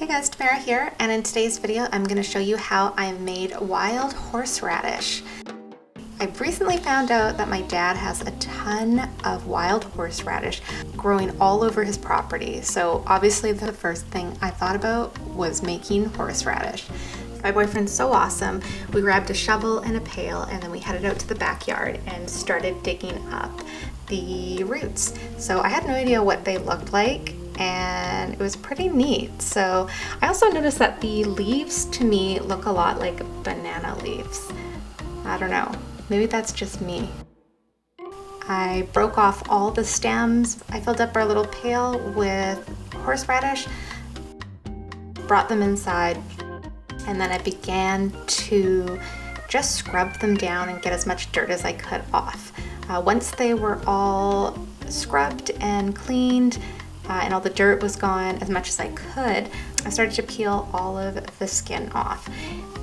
guys, Tamara here, and in today's video I'm going to show you how I made wild horseradish. I've recently found out that my dad has a ton of wild horseradish growing all over his property, so obviously the first thing I thought about was making horseradish. My boyfriend's so awesome. We grabbed a shovel and a pail and then we headed out to the backyard and started digging up the roots. So I had no idea what they looked like, and it was pretty neat. So I also noticed that the leaves to me look a lot like banana leaves. I don't know, maybe that's just me. I broke off all the stems. I filled up our little pail with horseradish, brought them inside, and then I began to just scrub them down and get as much dirt as I could off. Once they were all scrubbed and cleaned, and all the dirt was gone as much as I could, I started to peel all of the skin off.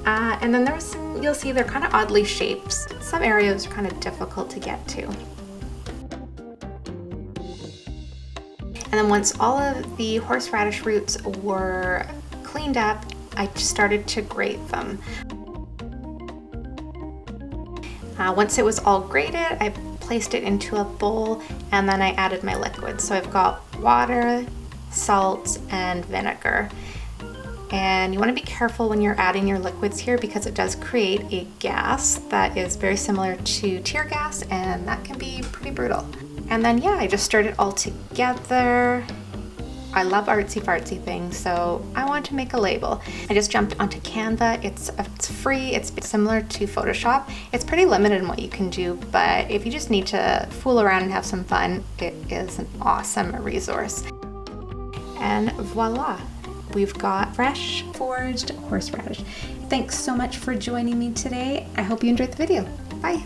And then there was some, you'll see they're kind of oddly shaped. Some areas are kind of difficult to get to. And then once all of the horseradish roots were cleaned up, I started to grate them. Once it was all grated, I placed it into a bowl and then I added my liquid. So I've got water, salt, and vinegar. And you want to be careful when you're adding your liquids here because it does create a gas that is very similar to tear gas, and that can be pretty brutal. And then yeah, I just stirred it all together. I love artsy fartsy things, so I wanted to make a label. I just jumped onto Canva. It's free, it's similar to Photoshop. It's pretty limited in what you can do, but if you just need to fool around and have some fun, it is an awesome resource. And voila, we've got fresh foraged horseradish. Thanks so much for joining me today. I hope you enjoyed the video. Bye.